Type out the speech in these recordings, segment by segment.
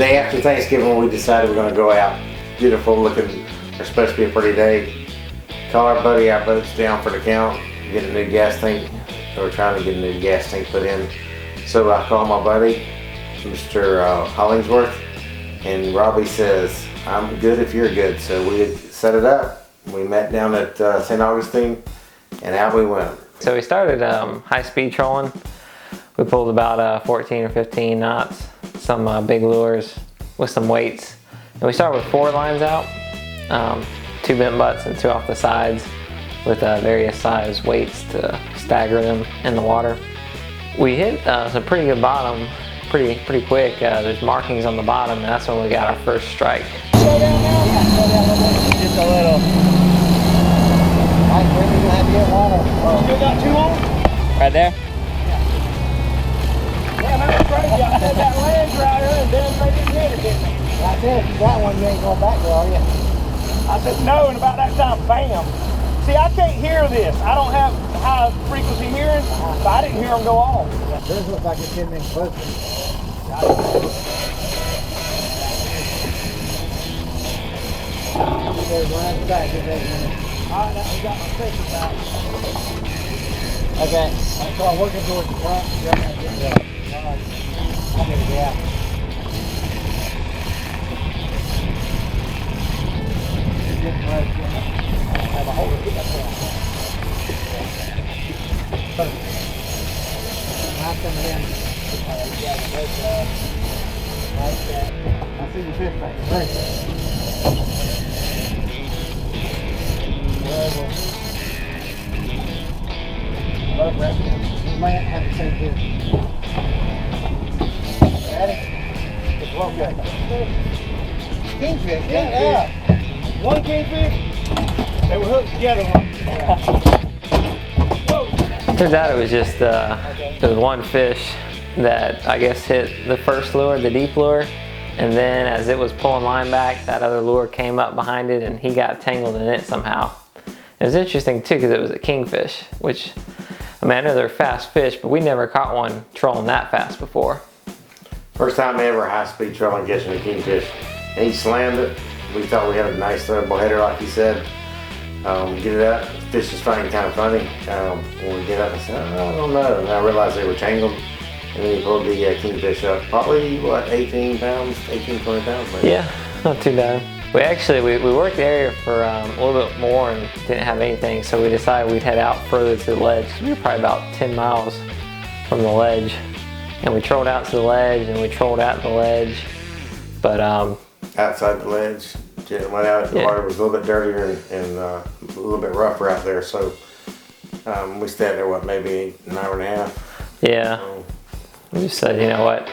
day after Thanksgiving, we decided we're gonna go out. Beautiful looking, it's supposed to be a pretty day. Call our buddy, our boat's down for the count, get a new gas tank. We're trying to get a new gas tank put in. So I call my buddy, Mr. Hollingsworth, and Robbie says, I'm good if you're good. So we set it up. We met down at St. Augustine, and out we went. So we started high-speed trolling. We pulled about 14 or 15 knots, some big lures with some weights. And we started with 4 lines out, 2 bent butts and 2 off the sides with various size weights to stagger them in the water. We hit some pretty good bottom pretty quick. There's markings on the bottom, and that's when we got our first strike. Slow down now? Yeah, slow down a little bit. Just a little. Right, when are you gonna have to get water? Still got 2 on? Right there? Yeah, man, that's crazy. I said that land's right here, and then they didn't hit it, didn't they? I said, if you got one, you ain't going back there, are you? I said, no, and about that time, bam. See, I can't hear this. I don't have high frequency hearing, so I didn't hear them go off. This looks like it's getting in closer. There's one back. Alright, now we got my picture back. Okay, so I'm working towards the front. You're going to get the I'll get a gap. Have a hold of it. Nice coming in. I see your fish back. Great. We might have to same fish. Ready? It's well good. Kingfish, yeah. One kingfish, they were hooked together. Turns out it was just there was one fish that I guess hit the first lure, the deep lure, and then as it was pulling line back, that other lure came up behind it and he got tangled in it somehow. It was interesting too because it was a kingfish, which, I mean, I know they're fast fish, but we never caught one trolling that fast before. First time ever high-speed trolling catching a kingfish. And he slammed it. We thought we had a nice double header, like he said. Get it up. Fish is finding kind of funny. When we get up, I said, I don't know. And I realized they were tangled. And then he pulled the kingfish up. Probably, what, 18 pounds? 18, 20 pounds maybe. Yeah, not too bad. We worked the area for a little bit more and didn't have anything, so we decided we'd head out further to the ledge. We were probably about 10 miles from the ledge. And we trolled out to the ledge and we trolled out the ledge. But outside the ledge, went out. The water was a little bit dirtier and a little bit rougher out there. So we stayed there, what, maybe an hour and a half. Yeah. We just said, you know what?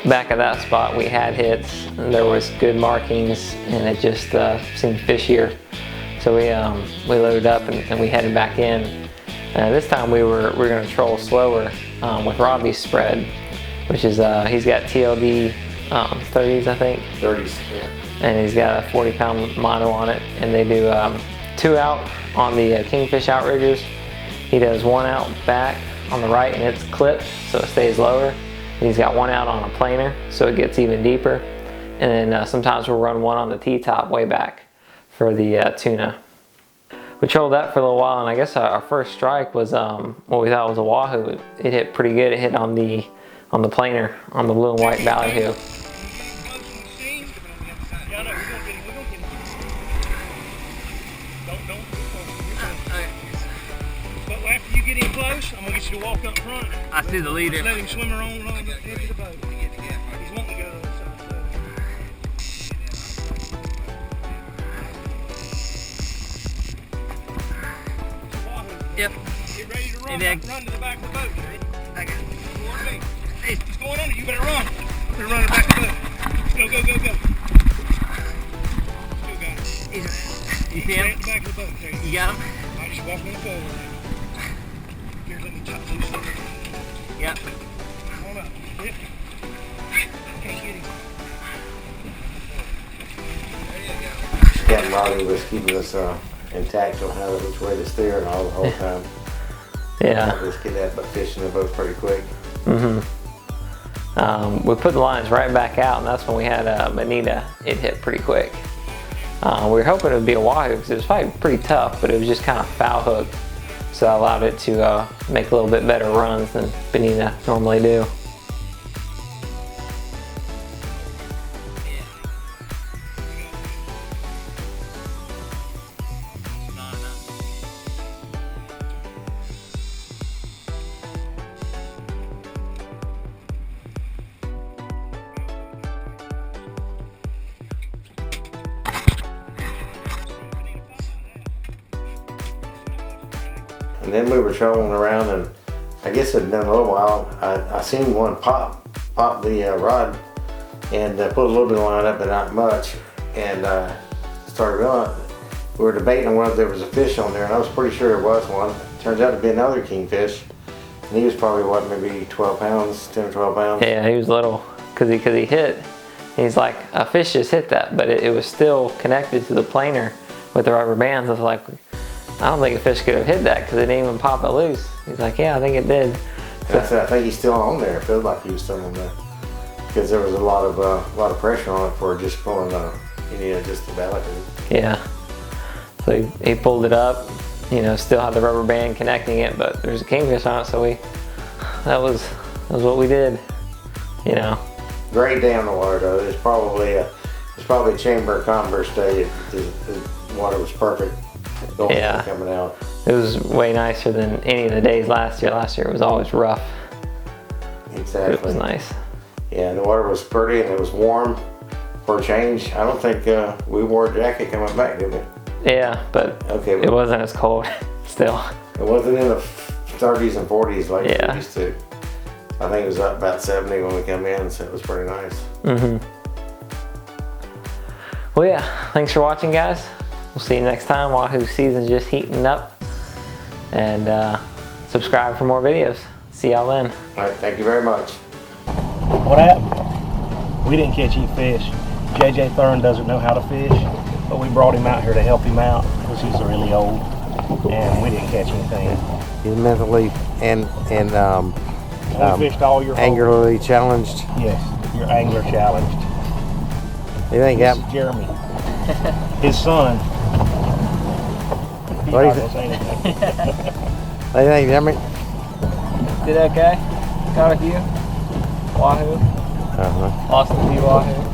Back at that spot, we had hits. And there was good markings, and it just seemed fishier. So we loaded up and we headed back in. This time we were going to troll slower with Robbie's spread, which is he's got TLD 30s, I think. 30s, yeah. And he's got a 40-pound mono on it, and they do 2 out on the Kingfish outriggers. He does 1 out back on the right, and it's clipped, so it stays lower. And he's got 1 out on a planer, so it gets even deeper. And then sometimes we'll run 1 on the T-top way back for the tuna. We trolled that for a little while, and I guess our first strike was what we thought was a Wahoo. It hit pretty good. It hit on the planer, on the blue and white ballyhoo. But after you get in close, I'm gonna get you to walk up front. I see the leader. Just let him swim around the edge of the boat. He's wanting to go. Yep. Get ready to run. Run to the back of the boat. I got it. Hey, he's going under. You better run. I'm gonna run to the back of the boat. Go, go, go, go. Still got it. You see him? At the back of the boat. There You got him? I just walk on the boat. Here, let me chop loose there. Yep. Come on up. Yep. Can't get him. Captain Robbie was keeping us intact on how which way to steer and all the whole time. Yeah. Let's get that, but fishing the boat pretty quick. We put the lines right back out, and that's when we had Bonita. It hit pretty quick. We were hoping it would be a Wahoo because it was probably pretty tough, but it was just kind of foul hooked. So that allowed it to make a little bit better runs than Bonita normally do. And then we were trolling around, and I guess it had been a little while. I seen one pop the rod and put a little bit of line up, but not much. And started going. We were debating whether there was a fish on there, and I was pretty sure there was one. Turns out to be another kingfish, and he was probably what, maybe 12 pounds, 10 or 12 pounds. Yeah, he was little because he hit. He's like, a fish just hit that, but it was still connected to the planer with the rubber bands. I was like, I don't think a fish could have hit that because it didn't even pop it loose. He's like, yeah, I think it did. So, I said, I think he's still on there. It feels like he was still on there because there was a lot of pressure on it for just pulling, just the ballyhoo. Yeah. So he pulled it up. Still had the rubber band connecting it, but there's a kingfish on it. So that was what we did. Great day on the water though. It's probably a chamber converse day. The water was perfect. Yeah, coming out. It was way nicer than any of the days last year. Last year it was always rough. Exactly. It was nice. Yeah, the water was pretty and it was warm for a change. I don't think we wore a jacket coming back, did we? Yeah, but okay, it wasn't as cold still. It wasn't in the 30s and 40s like yeah. it used to. I think it was up about 70 when we come in, so it was pretty nice. Well, yeah, thanks for watching, guys. We'll see you next time. Wahoo season's just heating up. And subscribe for more videos. See y'all then. All right, thank you very much. What happened? We didn't catch any fish. JJ Thurn doesn't know how to fish, but we brought him out here to help him out because he's really old, and we didn't catch anything. He's mentally and we fished all your angularly challenged. Yes, you're angler challenged. You think this is Jeremy, his son. What do you think? What do you think, Jeremy? Did okay? Caught a few. Wahoo. Uh-huh. Lost a few Wahoo.